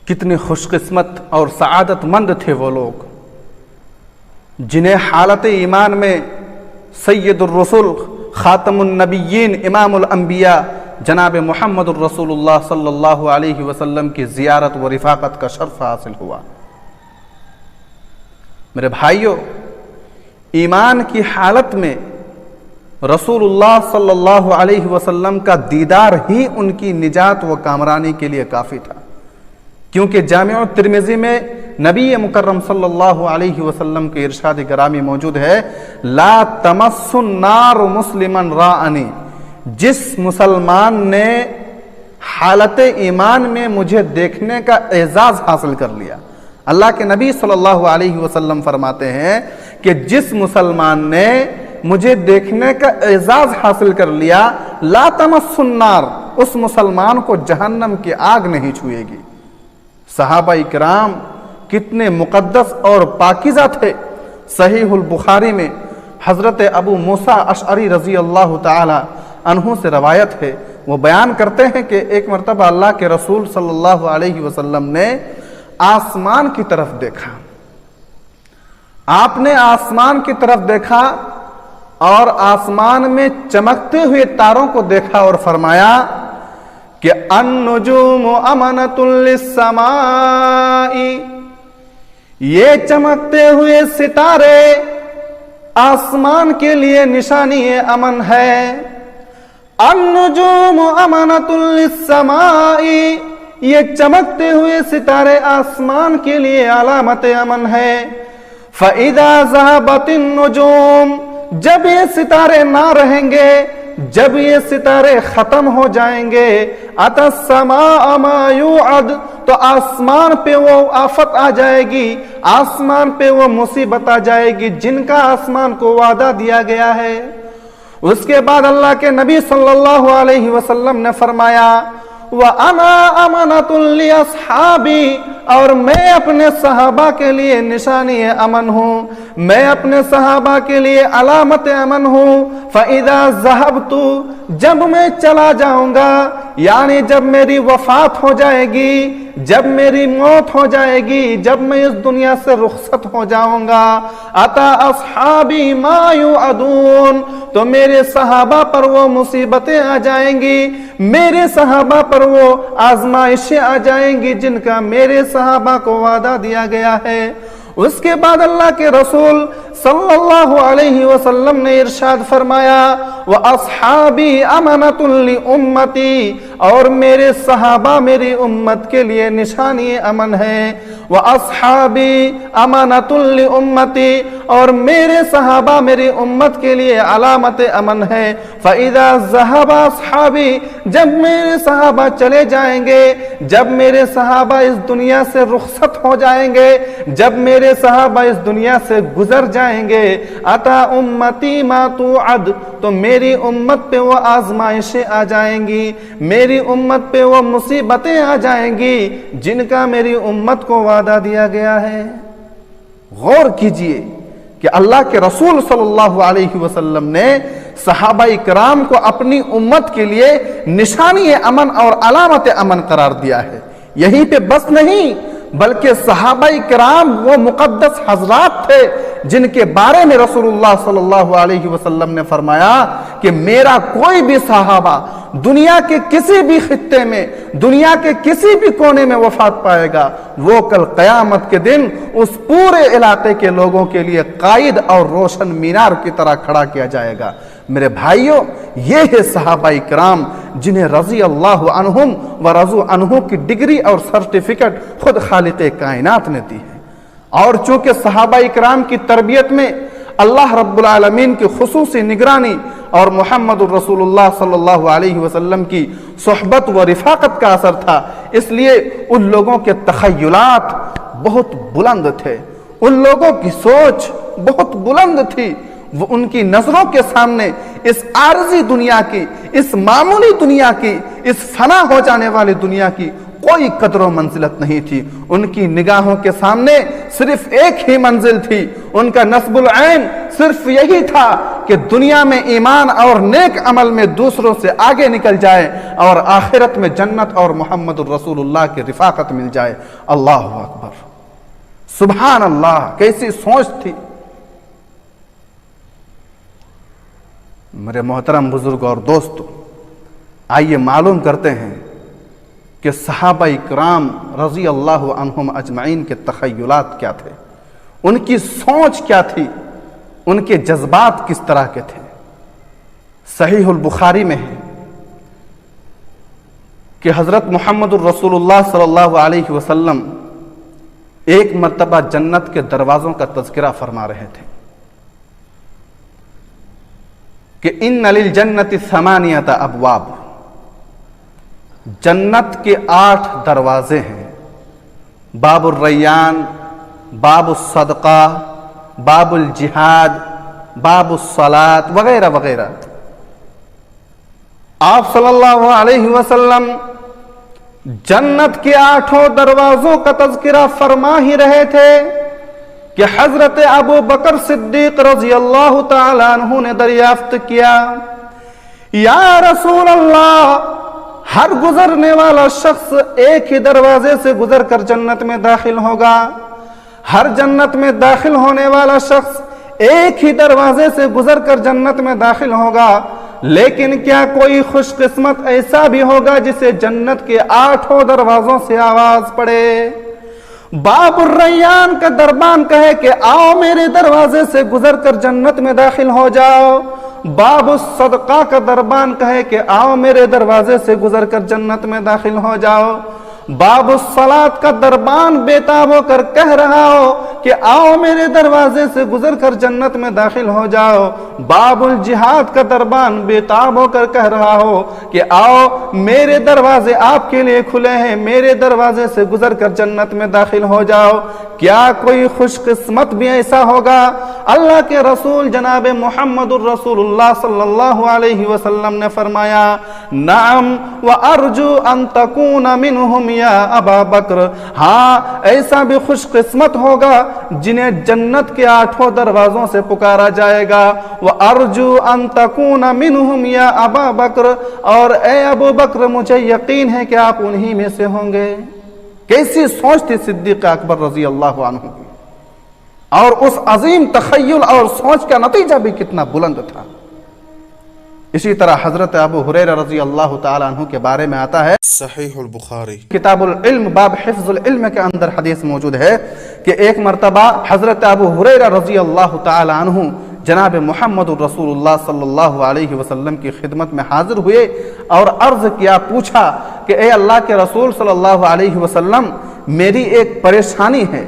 کتنے خوش قسمت اور سعادت مند تھے وہ لوگ جنہیں حالت ایمان میں سید الرسول خاتم النبیین امام الانبیاء جناب محمد الرسول اللہ صلی اللہ علیہ وسلم کی زیارت و رفاقت کا شرف حاصل ہوا۔ میرے بھائیوں، ایمان کی حالت میں رسول اللہ صلی اللہ علیہ وسلم کا دیدار ہی ان کی نجات و کامرانی کے لیے کافی تھا، کیونکہ جامع ترمذی میں نبی مکرم صلی اللہ علیہ وسلم کے ارشاد گرامی موجود ہے، لا تمس النار مسلما رآنی، جس مسلمان نے حالت ایمان میں مجھے دیکھنے کا اعزاز حاصل کر لیا۔ اللہ کے نبی صلی اللہ علیہ وسلم فرماتے ہیں کہ جس مسلمان نے مجھے دیکھنے کا اعزاز حاصل کر لیا، لا تمس النار، اس مسلمان کو جہنم کی آگ نہیں چھوئے گی۔ صحابہ اکرام کتنے مقدس اور پاکیزہ تھے۔ صحیح البخاری میں حضرت ابو موسیٰ اشعری رضی اللہ تعالی عنہ سے روایت ہے، وہ بیان کرتے ہیں کہ ایک مرتبہ اللہ کے رسول صلی اللہ علیہ وسلم نے آسمان کی طرف دیکھا۔ آپ نے آسمان کی طرف دیکھا اور آسمان میں چمکتے ہوئے تاروں کو دیکھا اور فرمایا کہ النجوم امنۃ للسماء، یہ چمکتے ہوئے ستارے آسمان کے لیے نشانی امن ہے۔ النجوم امنۃ للسماء، یہ چمکتے ہوئے ستارے آسمان کے لیے علامت امن ہے۔ فَإِذَا ذَهَبَتِ النُّجُومُ، جب یہ ستارے نہ رہیں گے، جب یہ ستارے ختم ہو جائیں گے، أَتَى السَّمَاءَ مَا يُوعَدُ، تو آسمان پہ وہ آفت آ جائے گی، آسمان پہ وہ مصیبت آ جائے گی جن کا آسمان کو وعدہ دیا گیا ہے۔ اس کے بعد اللہ کے نبی صلی اللہ علیہ وسلم نے فرمایا وَأَنَا أَمَنَةٌ لِأَصْحَابِي، اور میں اپنے صحابہ کے لیے نشانی امن ہوں، میں اپنے صحابہ کے لیے علامت امن ہوں۔ فَإِذَا ذَهَبْتُ، جب میں چلا جاؤں گا، یعنی جب میری وفات ہو جائے گی، جب میری موت ہو جائے گی، جب میں اس دنیا سے رخصت ہو جاؤں گا، أَتَى أَصْحَابِي مَا يُوعَدُونَ، تو میرے صحابہ پر وہ مصیبتیں آ جائیں گی، میرے صحابہ پر وہ آزمائشیں آ جائیں گی جن کا میرے صحابہ کو وعدہ دیا گیا ہے۔ اس کے بعد اللہ کے رسول صلی اللہ علیہ وسلم نے ارشاد فرمایا وَأَصْحَابِي أَمَنَةٌ لِأُمَّتِي، اور میرے صحابہ میری امت کے لیے نشانی امن ہے۔ وَأَصْحَابِي أَمَنَةٌ لِأُمَّتِي، اور میرے صحابہ میری امت کے لیے علامت امن ہے۔ فَإِذَا ذَهَبَ أَصْحَابِي، جب میرے صحابہ چلے جائیں گے، جب میرے صحابہ اس دنیا سے رخصت ہو جائیں گے، جب میرے صحابہ اس دنیا سے گزر جائیں گے، عطا امتی ما توعد، تو میری امت پہ وہ آزمائشیں آ جائیں گی، میری امت پہ وہ مصیبتیں آ جائیں گی جن کا میری امت کو وعدہ دیا گیا ہے۔ غور کیجئے کہ اللہ کے رسول صلی اللہ علیہ وسلم نے صحابہ اکرام کو اپنی امت کے لیے نشانی امن اور علامت امن قرار دیا ہے۔ یہیں پہ بس نہیں، بلکہ صحابہ کرام وہ مقدس حضرات تھے جن کے بارے میں رسول اللہ صلی اللہ علیہ وسلم نے فرمایا کہ میرا کوئی بھی صحابہ دنیا کے کسی بھی خطے میں، دنیا کے کسی بھی کونے میں وفات پائے گا، وہ کل قیامت کے دن اس پورے علاقے کے لوگوں کے لیے قائد اور روشن مینار کی طرح کھڑا کیا جائے گا۔ میرے بھائیوں، یہ ہے صحابہ کرام جنہیں رضی اللہ عنہم و رضوا عنہ کی ڈگری اور سرٹیفکیٹ خود خالق کائنات نے دی ہے۔ اور چونکہ صحابہ کرام کی تربیت میں اللہ رب العالمین کی خصوصی نگرانی اور محمد الرسول اللہ صلی اللہ علیہ وسلم کی صحبت و رفاقت کا اثر تھا، اس لیے ان لوگوں کے تخیلات بہت بلند تھے، ان لوگوں کی سوچ بہت بلند تھی۔ وہ ان کی نظروں کے سامنے اس عارضی دنیا کی، اس معمولی دنیا کی، اس فنا ہو جانے والی دنیا کی کوئی قدر و منزلت نہیں تھی۔ ان کی نگاہوں کے سامنے صرف ایک ہی منزل تھی، ان کا نصب العین صرف یہی تھا کہ دنیا میں ایمان اور نیک عمل میں دوسروں سے آگے نکل جائے اور آخرت میں جنت اور محمد الرسول اللہ کی رفاقت مل جائے۔ اللہ اکبر، سبحان اللہ، کیسی سوچ تھی۔ میرے محترم بزرگ اور دوستو، آئیے معلوم کرتے ہیں کہ صحابہ اکرام رضی اللہ عنہم اجمعین کے تخیلات کیا تھے، ان کی سوچ کیا تھی، ان کے جذبات کس طرح کے تھے۔ صحیح البخاری میں ہے کہ حضرت محمد الرسول اللہ صلی اللہ علیہ وسلم ایک مرتبہ جنت کے دروازوں کا تذکرہ فرما رہے تھے کہ ان للجنت ثمانیۃ ابواب، جنت کے 8 دروازے ہیں، باب الریان، باب الصدقہ، باب الجہاد، باب الصلاۃ وغیرہ وغیرہ۔ آپ صلی اللہ علیہ وسلم جنت کے 8 دروازوں کا تذکرہ فرما ہی رہے تھے کہ حضرت ابو بکر صدیق رضی اللہ تعالی عنہ نے دریافت کیا، یا رسول اللہ، ہر گزرنے والا شخص ایک ہی دروازے سے گزر کر جنت میں داخل ہوگا، ہر جنت میں داخل ہونے والا شخص ایک ہی دروازے سے گزر کر جنت میں داخل ہوگا، لیکن کیا کوئی خوش قسمت ایسا بھی ہوگا جسے جنت کے 8 دروازوں سے آواز پڑے؟ باب الریان کا دربان کہے کہ آؤ میرے دروازے سے گزر کر جنت میں داخل ہو جاؤ، باب الصدقہ کا دربان کہے کہ آؤ میرے دروازے سے گزر کر جنت میں داخل ہو جاؤ، باب الصلاۃ کا دربان بیتاب ہو کر کہہ رہا ہو کہ آؤ میرے دروازے سے گزر کر جنت میں داخل ہو جاؤ، باب الجہاد کا دربان بیتاب ہو کر کہہ رہا ہو کہ آؤ میرے دروازے آپ کے لیے کھلے ہیں، میرے دروازے سے گزر کر جنت میں داخل ہو جاؤ۔ کیا کوئی خوش قسمت بھی ایسا ہوگا؟ اللہ کے رسول جناب محمد الرسول اللہ صلی اللہ علیہ وسلم نے فرمایا، نعم وارجو ان تکون منہم یا ابا بکر، ہاں ایسا بھی خوش قسمت ہوگا جنہیں جنت کے 8 دروازوں سے پکارا جائے گا، وارجو ان تکون منہم یا ابا بکر، اور اے ابو بکر مجھے یقین ہے کہ آپ انہی میں سے ہوں گے۔ کیسی سوچ تھی صدیق اکبر رضی اللہ عنہ کی، اور اس عظیم تخیل اور سوچ کا نتیجہ بھی کتنا بلند تھا۔ اسی طرح حضرت ابو ہریرہ رضی اللہ تعالی عنہ کے بارے میں آتا ہے صحیح البخاری کتاب العلم باب حفظ العلم کے اندر حدیث موجود ہے کہ ایک مرتبہ حضرت ابو ہریرہ رضی اللہ تعالی عنہ جناب محمد الرسول اللہ صلی اللہ علیہ وسلم کی خدمت میں حاضر ہوئے اور عرض کیا، پوچھا کہ اے اللہ کے رسول صلی اللہ علیہ وسلم، میری ایک پریشانی ہے،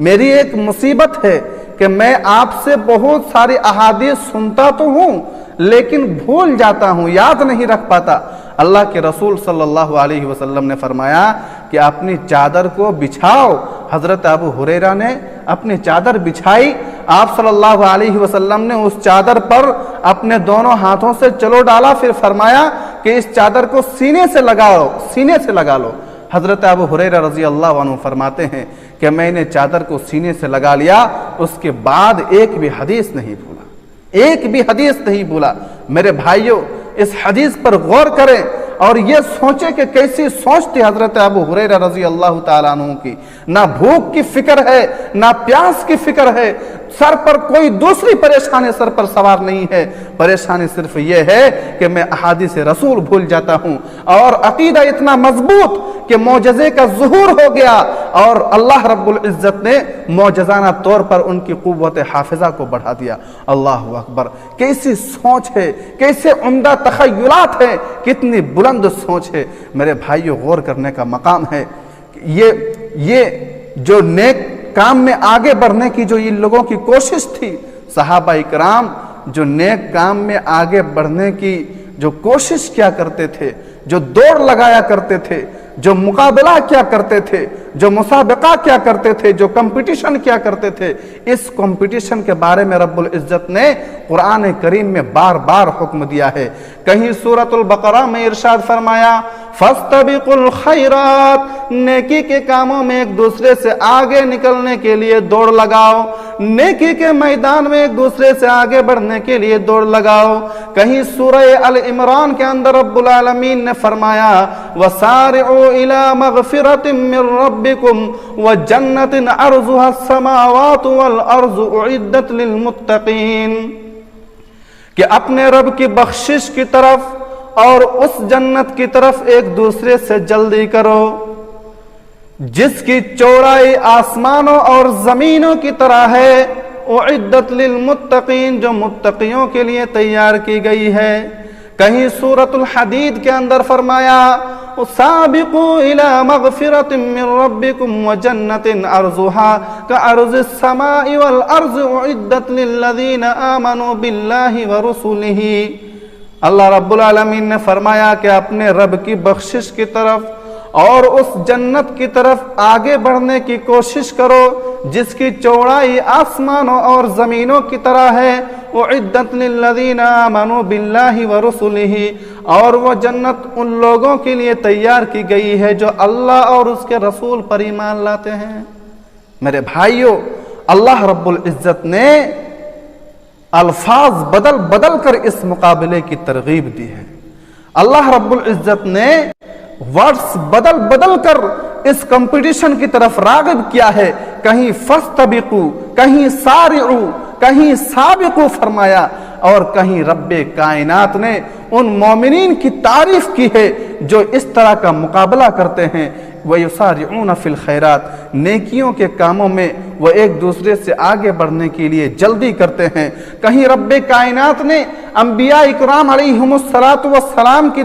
میری ایک مصیبت ہے کہ میں آپ سے بہت ساری احادیث سنتا تو ہوں لیکن بھول جاتا ہوں، یاد نہیں رکھ پاتا۔ اللہ کے رسول صلی اللہ علیہ وسلم نے فرمایا کہ اپنی چادر کو بچھاؤ۔ حضرت ابو ہریرہ نے اپنی چادر بچھائی، آپ صلی اللہ علیہ وسلم نے اس چادر پر اپنے دونوں ہاتھوں سے چلو ڈالا، پھر فرمایا کہ اس چادر کو سینے سے لگاؤ، سینے سے لگا لو۔ حضرت ابو ہریرہ رضی اللہ عنہ فرماتے ہیں کہ میں نے چادر کو سینے سے لگا لیا، اس کے بعد ایک بھی حدیث نہیں بھولا، ایک بھی حدیث نہیں بھولا۔ میرے بھائیوں، اس حدیث پر غور کریں اور یہ سوچیں کہ کیسی سوچ تھی حضرت ابو ہریرہ رضی اللہ تعالیٰ عنہ کی۔ نہ بھوک کی فکر ہے، نہ پیاس کی فکر ہے، سر پر کوئی دوسری پریشانی سر پر سوار نہیں ہے، پریشانی صرف یہ ہے کہ میں احادیث رسول بھول جاتا ہوں، اور عقیدہ اتنا مضبوط کہ معجزے کا ظہور ہو گیا اور اللہ رب العزت نے معجزانہ طور پر ان کی قوت حافظہ کو بڑھا دیا۔ اللہ اکبر، کیسی سوچ ہے، کیسے عمدہ تخیلات ہیں، کتنی بلند سوچ ہے۔ میرے بھائیوں، غور کرنے کا مقام ہے۔ یہ جو نیک کام میں آگے بڑھنے کی جو ان لوگوں کی کوشش تھی، صحابہ اکرام جو نیک کام میں آگے بڑھنے کی جو کوشش کیا کرتے تھے، جو دوڑ لگایا کرتے تھے، جو مقابلہ کیا کرتے تھے، جو مسابقہ کیا کرتے تھے، جو کمپٹیشن کیا کرتے تھے، اس کمپٹیشن کے بارے میں رب العزت نے قرآن کریم میں بار بار حکم دیا ہے کہیں سورۃ البقرہ میں ارشاد فرمایا فاستبقوا الخیرات، نیکی کے کاموں میں ایک دوسرے سے آگے نکلنے کے لیے دوڑ لگاؤ، نیکی کے میدان میں ایک دوسرے سے آگے بڑھنے کے لیے دوڑ لگاؤ۔ کہیں سورہ ال عمران کے اندر رب العالمین نے فرمایا وسارعوا الی مغفرۃ من ربکم وجنۃ عرضها السماوات والارض اعدت للمتقین، کہ اپنے رب کی بخشش کی طرف اور اس جنت کی طرف ایک دوسرے سے جلدی کرو جس کی چوڑائی آسمانوں اور زمینوں کی طرح ہے، اعدت للمتقین، جو متقیوں کے لیے تیار کی گئی ہے۔ کہیں سورۃ الحدید کے اندر فرمایا سابقوا الی مغفرۃ من ربکم وجنۃ عرضها کعرض السماء والارض اعدت للذین آمنوا باللہ ورسلہ۔ اللہ رب العالمین نے فرمایا کہ اپنے رب کی بخشش کی طرف اور اس جنت کی طرف آگے بڑھنے کی کوشش کرو جس کی چوڑائی آسمانوں اور زمینوں کی طرح ہے، اعدت للذین آمنوا باللہ ورسلہ، اور وہ جنت ان لوگوں کے لیے تیار کی گئی ہے جو اللہ اور اس کے رسول پر ایمان لاتے ہیں۔ میرے بھائیو، اللہ رب العزت نے الفاظ بدل بدل کر اس مقابلے کی ترغیب دی ہے۔ اللہ رب العزت نے ورڈز بدل بدل کر اس کمپٹیشن کی طرف راغب کیا ہے، کہیں فاستبقوا، کہیں سارعوا، کہیں سابقوا فرمایا، اور کہیں رب کائنات نے ان مومنین کی تعریف کی ہے جو اس طرح کا مقابلہ کرتے ہیں، وَيُسَارِعُونَ فِي الْخَيْرَاتِ، نیکیوں کے کاموں میں وہ ایک دوسرے سے آگے بڑھنے کے لیے جلدی کرتے ہیں۔ کہیں رب کائنات نے انبیاء اکرام علیہم السلام کی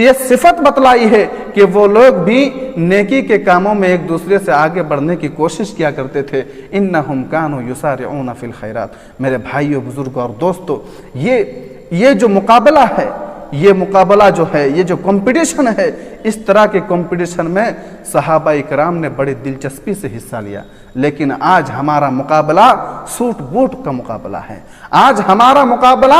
یہ صفت بتلائی ہے کہ وہ لوگ بھی نیکی کے کاموں میں ایک دوسرے سے آگے بڑھنے کی کوشش کیا کرتے تھے۔ انہم کانوا یسارعون فی الخیرات۔ میرے بھائیوں، بزرگوں اور دوستوں، یہ جو مقابلہ ہے، یہ مقابلہ جو ہے، یہ جو کمپٹیشن ہے، اس طرح کے کمپٹیشن میں صحابہ اکرام نے بڑی دلچسپی سے حصہ لیا، لیکن آج ہمارا مقابلہ سوٹ بوٹ کا مقابلہ ہے، آج ہمارا مقابلہ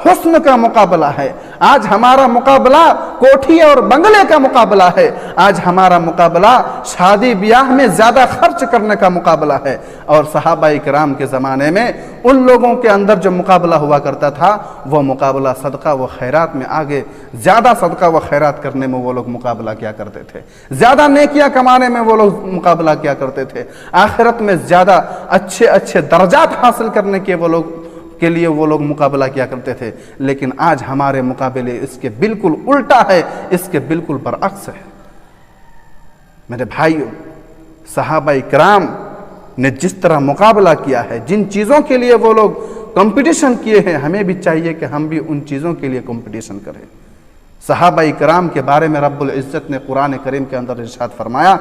حسن کا مقابلہ ہے، آج ہمارا مقابلہ کوٹھی اور بنگلے کا مقابلہ ہے، آج ہمارا مقابلہ شادی بیاہ میں زیادہ خرچ کرنے کا مقابلہ ہے۔ اور صحابہ اکرام کے زمانے میں ان لوگوں کے اندر جو مقابلہ ہوا کرتا تھا، وہ مقابلہ صدقہ و خیرات میں آگے زیادہ صدقہ و خیرات کرنے میں وہ لوگ مقابلہ کیا کرتے تھے، زیادہ نیکیاں کمانے میں وہ لوگ مقابلہ کیا کرتے تھے، آخرت میں زیادہ اچھے درجات حاصل کرنے کے لیے وہ لوگ مقابلہ کیا کرتے تھے۔ لیکن آج ہمارے مقابلے اس کے بالکل الٹا ہے، اس کے بالکل برعکس ہے۔ میرے بھائیوں، صحابہ اکرام نے جس طرح مقابلہ کیا ہے، جن چیزوں کے لیے وہ لوگ کمپٹیشن کیے ہیں، ہمیں بھی چاہیے کہ ہم بھی ان چیزوں کے لیے کمپٹیشن کریں۔ صحابہ اکرام کے بارے میں رب العزت نے قرآن کریم کے اندر ارشاد فرمایا،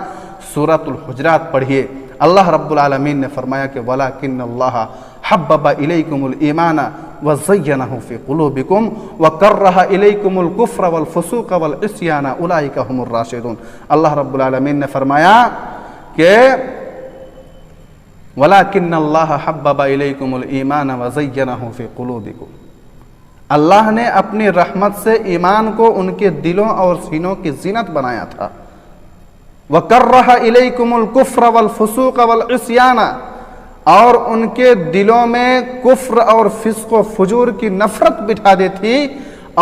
سورۃ الحجرات پڑھیے، اللہ رب العالمین نے فرمایا کہ وَلَكِنَّ اللَّهَ حَبَّبَ إِلَيْكُمُ الْإِيمَانَ وَزَيَّنَهُ فِي قُلُوبِكُمْ وَكَرَّهَ إِلَيْكُمُ الْكُفْرَ وَالْفُسُوقَ وَالْعِصْيَانَ أُولَٰئِكَ هُمُ الرَّاشِدُونَ۔ اللہ رب العالمین نے فرمایا کہ وَلَكِنَّ اللَّهَ حَبَّبَ إِلَيْكُمُ الْإِيمَانَ وَزَيَّنَهُ فِي قُلُوبِكُمْ، اللہ نے اپنی رحمت سے ایمان کو ان کے دلوں اور سینوں کی زینت بنایا تھا۔ وَكَرَّهَ إِلَيْكُمُ الْكُفْرَ وَالْفُسُوقَ وَالْعِصْيَانَ، اور ان کے دلوں میں کفر اور فسق و فجور کی نفرت بٹھا دی تھی،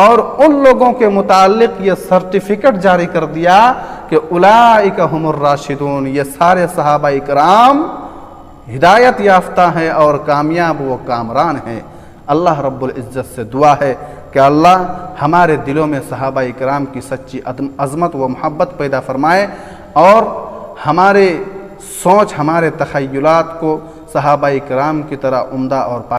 اور ان لوگوں کے متعلق یہ سرٹیفکیٹ جاری کر دیا کہ اولئک ہم الراشدون، یہ سارے صحابہ اکرام ہدایت یافتہ ہیں اور کامیاب و کامران ہیں۔ اللہ رب العزت سے دعا ہے کہ اللہ ہمارے دلوں میں صحابہ اکرام کی سچی عظمت و محبت پیدا فرمائے، اور ہمارے سوچ، ہمارے تخیلات کو صحابہ اکرام کی طرح عمدہ اور